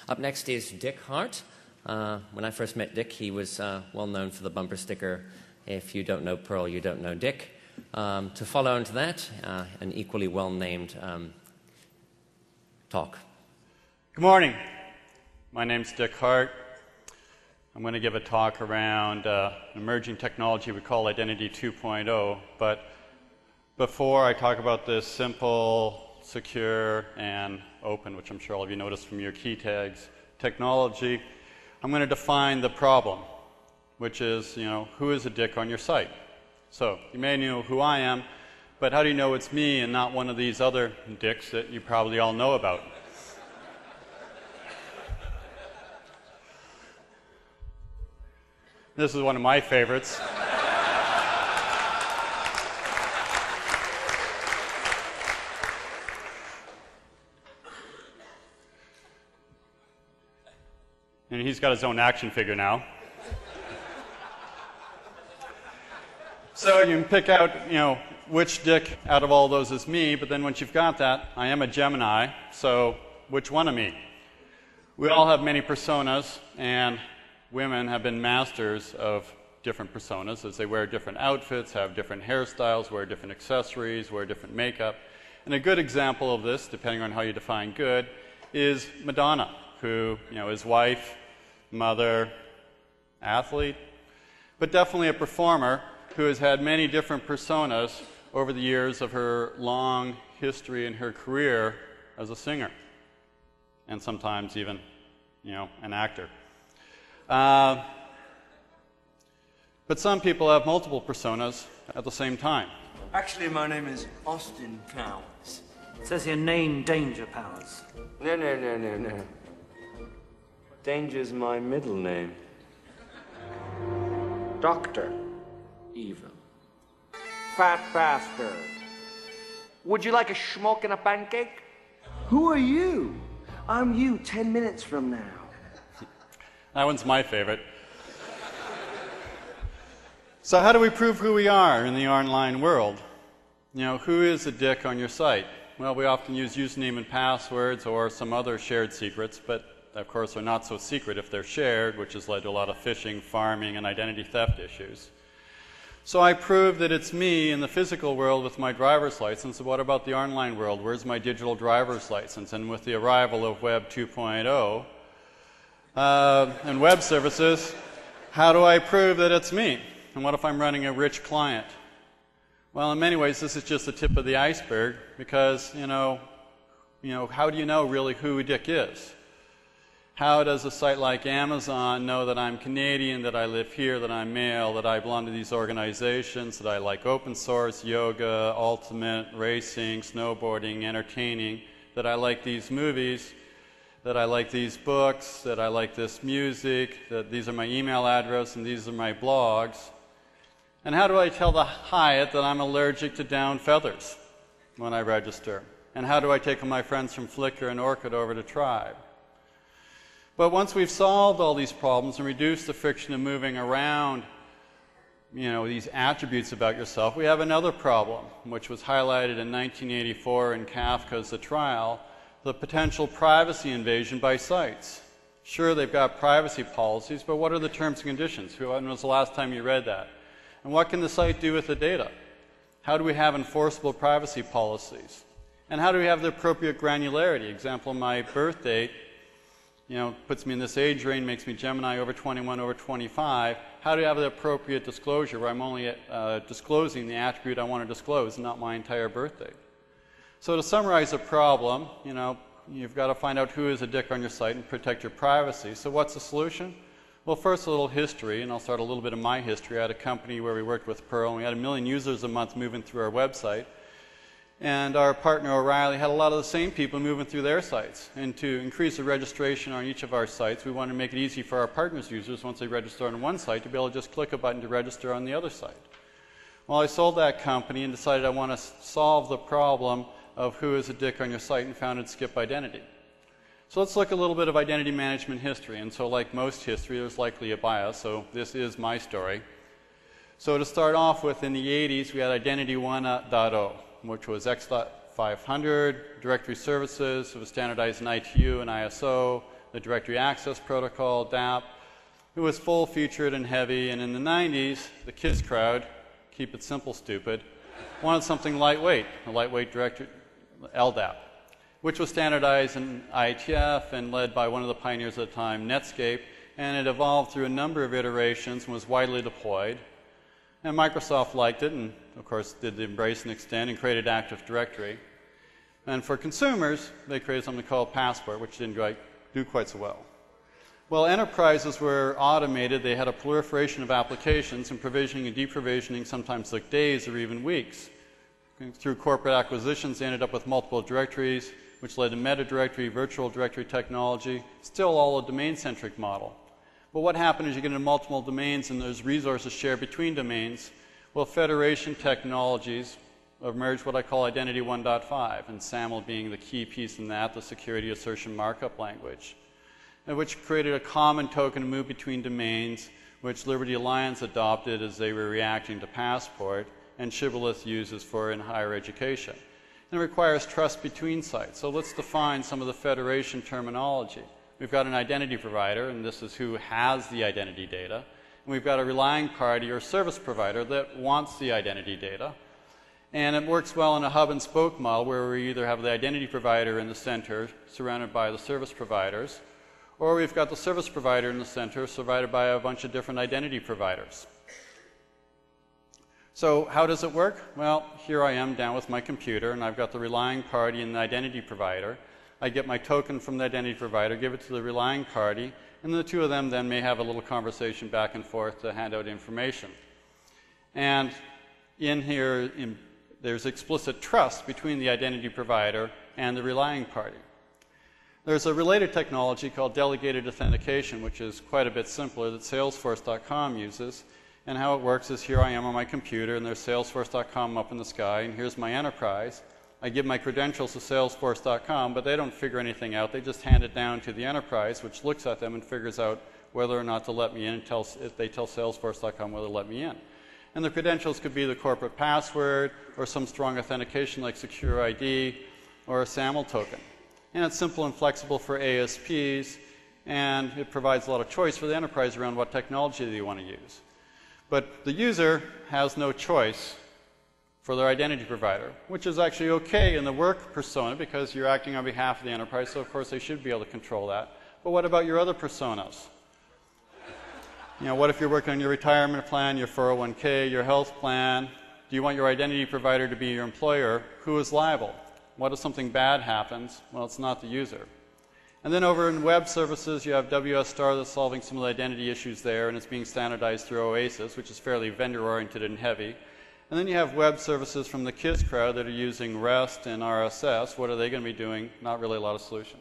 Up next is Dick Hart. When I first met Dick, he was well known for the bumper sticker, "If you don't know Pearl, you don't know Dick." To follow into that, an equally well-named talk. Good morning. My name's Dick Hart. I'm going to give a talk around emerging technology we call Identity 2.0. But before I talk about this simple, secure, and open, which I'm sure all of you noticed from your key tags, technology, I'm going to define the problem, which is, who is a dick on your site? So you may know who I am, but how do you know it's me and not one of these other dicks that you probably all know about? This is one of my favorites. And he's got his own action figure now. So you can pick out, which dick out of all those is me, but then once you've got that, I am a Gemini, so which one of me? We all have many personas, and women have been masters of different personas as they wear different outfits, have different hairstyles, wear different accessories, wear different makeup. And a good example of this, depending on how you define good, is Madonna, who, is wife, mother, athlete, but definitely a performer who has had many different personas over the years of her long history in her career as a singer, and sometimes even, an actor. But some people have multiple personas at the same time. Actually, my name is Austin Powers. It says here, name Danger Powers. No. Danger's my middle name. Dr. Evil. Fat bastard. Would you like a schmuck and a pancake? Who are you? I'm you 10 minutes from now. That one's my favorite. So how do we prove who we are in the online world? Who is a dick on your site? Well, we often use username and passwords or some other shared secrets, but of course are not so secret if they're shared, which has led to a lot of phishing, farming, and identity theft issues. So I prove that it's me in the physical world with my driver's license. What about the online world? Where's my digital driver's license? And with the arrival of Web 2.0 and web services, how do I prove that it's me? And what if I'm running a rich client? Well, in many ways, this is just the tip of the iceberg because, how do you know really who a dick is? How does a site like Amazon know that I'm Canadian, that I live here, that I'm male, that I belong to these organizations, that I like open source, yoga, ultimate, racing, snowboarding, entertaining, that I like these movies, that I like these books, that I like this music, that these are my email address and these are my blogs? And how do I tell the Hyatt that I'm allergic to down feathers when I register? And how do I take my friends from Flickr and Orkut over to Tribe? But once we've solved all these problems and reduced the friction of moving around, these attributes about yourself, we have another problem, which was highlighted in 1984 in Kafka's The Trial, the potential privacy invasion by sites. Sure, they've got privacy policies, but what are the terms and conditions? When was the last time you read that? And what can the site do with the data? How do we have enforceable privacy policies? And how do we have the appropriate granularity? Example, my birth date, puts me in this age range, makes me Gemini over 21, over 25. How do you have the appropriate disclosure where I'm only disclosing the attribute I want to disclose and not my entire birth date? So to summarize the problem, you've got to find out who is a dick on your site and protect your privacy. So what's the solution? Well, first a little history, and I'll start a little bit of my history. I had a company where we worked with Pearl, and we had 1 million users a month moving through our website. And our partner O'Reilly had a lot of the same people moving through their sites. And to increase the registration on each of our sites, we wanted to make it easy for our partners' users, once they register on one site, to be able to just click a button to register on the other site. Well, I sold that company and decided I want to solve the problem of who is a dick on your site and founded Skip Identity. So let's look a little bit of identity management history. And so like most history, there's likely a bias, so this is my story. So to start off with, in the 80s, we had Identity 1.0, which was X.500, directory services. It was standardized in ITU and ISO, the Directory Access Protocol, DAP. It was full-featured and heavy, and in the 90s, the kids crowd, keep it simple, stupid, wanted something lightweight, a lightweight directory, LDAP, which was standardized in IETF and led by one of the pioneers at the time, Netscape, and it evolved through a number of iterations and was widely deployed. And Microsoft liked it and, of course, did the embrace and extend and created Active Directory. And for consumers, they created something called Passport, which didn't do quite so well. Well, enterprises were automated. They had a proliferation of applications, and provisioning and deprovisioning sometimes took days or even weeks. Through corporate acquisitions, they ended up with multiple directories, which led to meta-directory, virtual directory technology, still all a domain-centric model. But what happened is you get into multiple domains and there's resources shared between domains. Well, federation technologies emerged what I call Identity 1.5, and SAML being the key piece in that, the security assertion markup language, which created a common token to move between domains, which Liberty Alliance adopted as they were reacting to Passport, and Shibboleth uses for in higher education. And it requires trust between sites. So let's define some of the federation terminology. We've got an identity provider, and this is who has the identity data. And we've got a relying party or service provider that wants the identity data. And it works well in a hub and spoke model where we either have the identity provider in the center surrounded by the service providers, or we've got the service provider in the center surrounded by a bunch of different identity providers. So how does it work? Well, here I am down with my computer, and I've got the relying party and the identity provider. I get my token from the identity provider, give it to the relying party, and the two of them then may have a little conversation back and forth to hand out information. And in here, there's explicit trust between the identity provider and the relying party. There's a related technology called delegated authentication, which is quite a bit simpler, that Salesforce.com uses. And how it works is here I am on my computer, and there's Salesforce.com up in the sky, and here's my enterprise. I give my credentials to Salesforce.com, but they don't figure anything out. They just hand it down to the enterprise, which looks at them and figures out whether or not to let me in, if they tell Salesforce.com whether to let me in. And the credentials could be the corporate password, or some strong authentication like Secure ID, or a SAML token. And it's simple and flexible for ASPs, and it provides a lot of choice for the enterprise around what technology they want to use. But the user has no choice for their identity provider, which is actually okay in the work persona because you're acting on behalf of the enterprise, so of course they should be able to control that. But what about your other personas? You know, what if you're working on your retirement plan, your 401k, your health plan? Do you want your identity provider to be your employer? Who is liable? What if something bad happens? Well, it's not the user. And then over in web services, you have WS Star that's solving some of the identity issues there, and it's being standardized through Oasis, which is fairly vendor-oriented and heavy. And then you have web services from the kids crowd that are using REST and RSS. What are they going to be doing? Not really a lot of solution.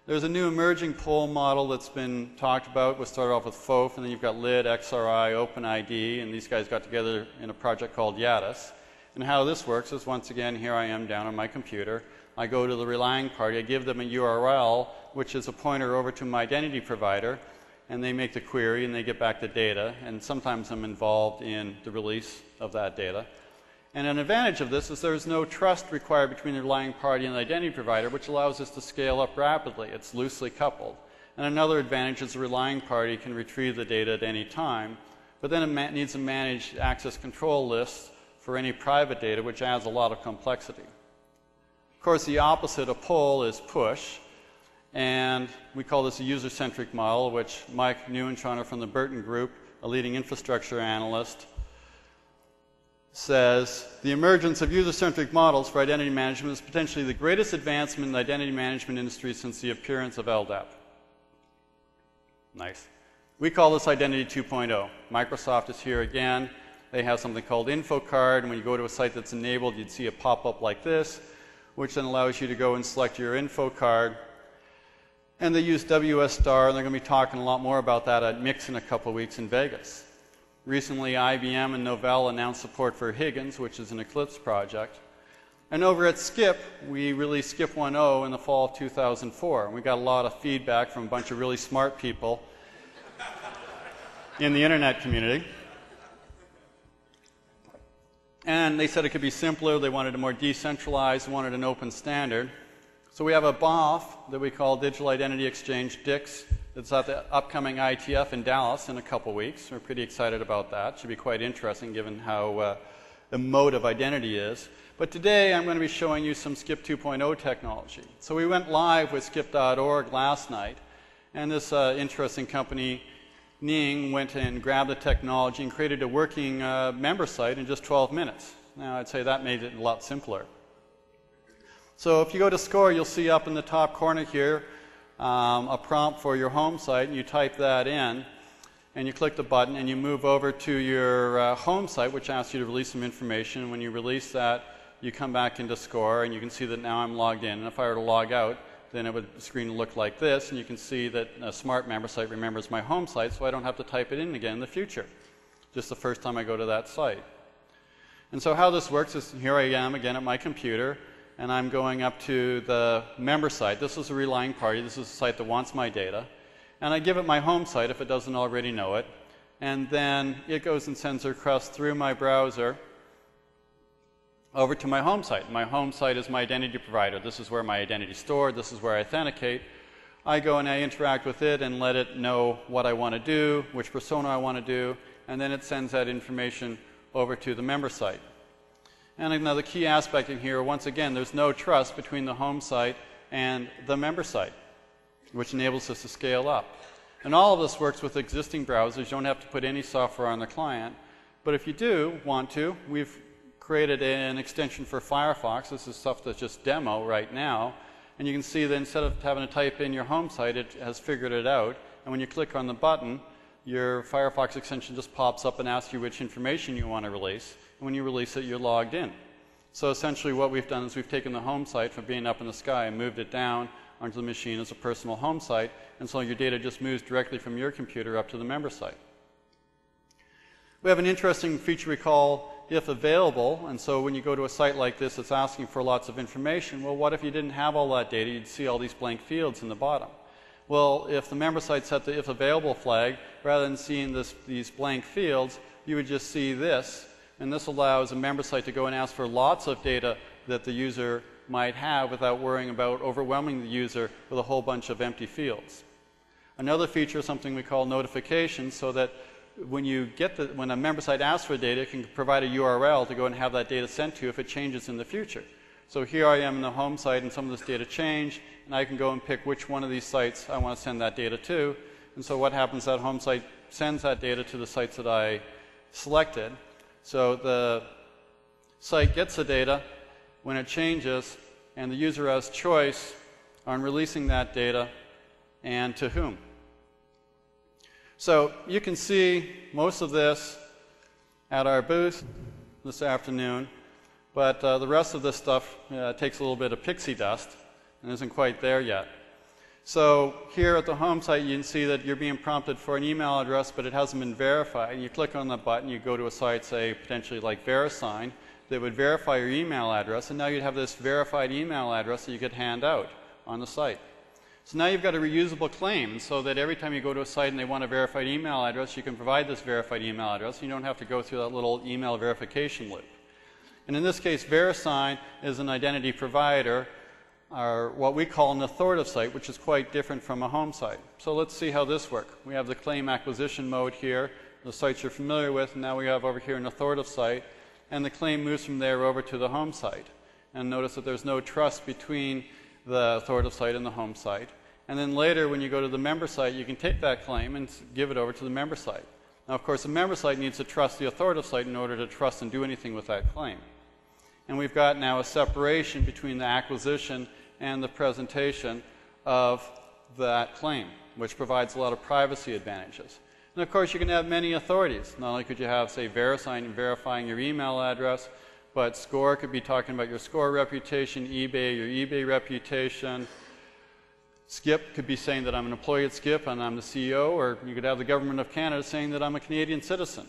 There's a new emerging poll model that's been talked about. We started off with FOAF, and then you've got LID, XRI, OpenID, and these guys got together in a project called Yatus. And how this works is, once again, here I am down on my computer. I go to the relying party, I give them a URL, which is a pointer over to my identity provider, and they make the query and they get back the data, and sometimes I'm involved in the release of that data. And an advantage of this is there's no trust required between the relying party and the identity provider, which allows us to scale up rapidly. It's loosely coupled. And another advantage is the relying party can retrieve the data at any time, but then it needs to manage access control lists for any private data, which adds a lot of complexity. Of course, the opposite of pull is push, and we call this a user-centric model, which Mike Neuenschauner from the Burton Group, a leading infrastructure analyst, says the emergence of user-centric models for identity management is potentially the greatest advancement in the identity management industry since the appearance of LDAP. Nice. We call this Identity 2.0. Microsoft is here again. They have something called InfoCard, and when you go to a site that's enabled, you'd see a pop-up like this, which then allows you to go and select your info card. And they use WS Star, and they're going to be talking a lot more about that at Mix in a couple of weeks in Vegas. Recently, IBM and Novell announced support for Higgins, which is an Eclipse project. And over at Skip, we released Skip 1.0 in the fall of 2004. And we got a lot of feedback from a bunch of really smart people in the internet community. And they said it could be simpler, they wanted it more decentralized, they wanted an open standard. So we have a BOF that we call Digital Identity Exchange, DIX, that's at the upcoming ITF in Dallas in a couple weeks. We're pretty excited about that. Should be quite interesting given how emotive identity is. But today I'm going to be showing you some SCIP 2.0 technology. So we went live with skip.org last night, and this interesting company, Ning, went and grabbed the technology and created a working member site in just 12 minutes. Now I'd say that made it a lot simpler. So if you go to SCORE, you'll see up in the top corner here a prompt for your home site, and you type that in, and you click the button, and you move over to your home site, which asks you to release some information. When you release that, you come back into SCORE, and you can see that now I'm logged in. And if I were to log out, then the screen would look like this, and you can see that a smart member site remembers my home site, so I don't have to type it in again in the future, just the first time I go to that site. And so how this works is here I am again at my computer, and I'm going up to the member site. This is a relying party. This is a site that wants my data. And I give it my home site if it doesn't already know it. And then it goes and sends a request through my browser over to my home site. My home site is my identity provider. This is where my identity is stored. This is where I authenticate. I go and I interact with it and let it know what I want to do, which persona I want to do, and then it sends that information over to the member site. And another key aspect in here, once again, there's no trust between the home site and the member site, which enables us to scale up. And all of this works with existing browsers. You don't have to put any software on the client. But if you do want to, we've created an extension for Firefox. This is stuff that's just demo right now. And you can see that instead of having to type in your home site, it has figured it out. And when you click on the button, your Firefox extension just pops up and asks you which information you want to release. And when you release it, you're logged in. So essentially what we've done is we've taken the home site from being up in the sky and moved it down onto the machine as a personal home site. And so your data just moves directly from your computer up to the member site. We have an interesting feature we call if available. And so when you go to a site like this, it's asking for lots of information. Well, what if you didn't have all that data? You'd see all these blank fields in the bottom. Well, if the member site set the if available flag, rather than seeing these blank fields, you would just see this. And this allows a member site to go and ask for lots of data that the user might have without worrying about overwhelming the user with a whole bunch of empty fields. Another feature is something we call notifications, so that when a member site asks for data, it can provide a URL to go and have that data sent to you if it changes in the future. So here I am in the home site, and some of this data changed, and I can go and pick which one of these sites I want to send that data to. And so what happens, that home site sends that data to the sites that I selected. So the site gets the data when it changes, and the user has choice on releasing that data and to whom. So you can see most of this at our booth this afternoon, but the rest of this stuff takes a little bit of pixie dust and isn't quite there yet. So here at the home site, you can see that you're being prompted for an email address, but it hasn't been verified. You click on the button, you go to a site, say, potentially like VeriSign, that would verify your email address, and now you'd have this verified email address that you could hand out on the site. So now you've got a reusable claim, so that every time you go to a site and they want a verified email address, you can provide this verified email address. You don't have to go through that little email verification loop. And in this case, VeriSign is an identity provider, or what we call an authoritative site, which is quite different from a home site. So let's see how this works. We have the claim acquisition mode here, the sites you're familiar with, and now we have over here an authoritative site, and the claim moves from there over to the home site. And notice that there's no trust between the authoritative site and the home site. And then later, when you go to the member site, you can take that claim and give it over to the member site. Now, of course, the member site needs to trust the authoritative site in order to trust and do anything with that claim. And we've got now a separation between the acquisition and the presentation of that claim, which provides a lot of privacy advantages. And of course, you can have many authorities. Not only could you have, say, VeriSign verifying your email address, but SCORE could be talking about your SCORE reputation, eBay, your eBay reputation. SCIP could be saying that I'm an employee at SCIP and I'm the CEO, or you could have the government of Canada saying that I'm a Canadian citizen.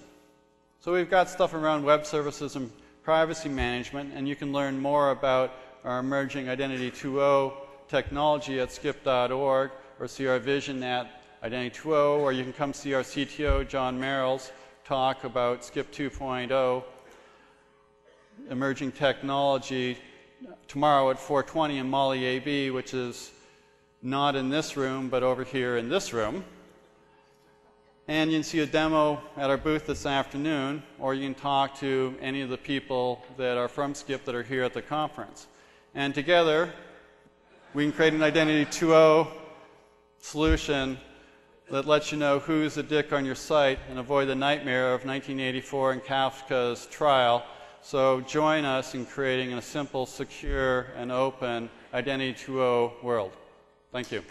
So we've got stuff around web services and privacy management, and you can learn more about our emerging Identity 2.0 technology at skip.org, or see our vision at Identity 2.0, or you can come see our CTO, John Merrill's talk about SCIP 2.0, emerging technology tomorrow at 4:20 in Molly AB, which is not in this room, but over here in this room. And you can see a demo at our booth this afternoon, or you can talk to any of the people that are from Skip that are here at the conference. And together, we can create an Identity 2.0 solution that lets you know who's a dick on your site and avoid the nightmare of 1984 and Kafka's trial. So join us in creating a simple, secure, and open Identity 2.0 world. Thank you.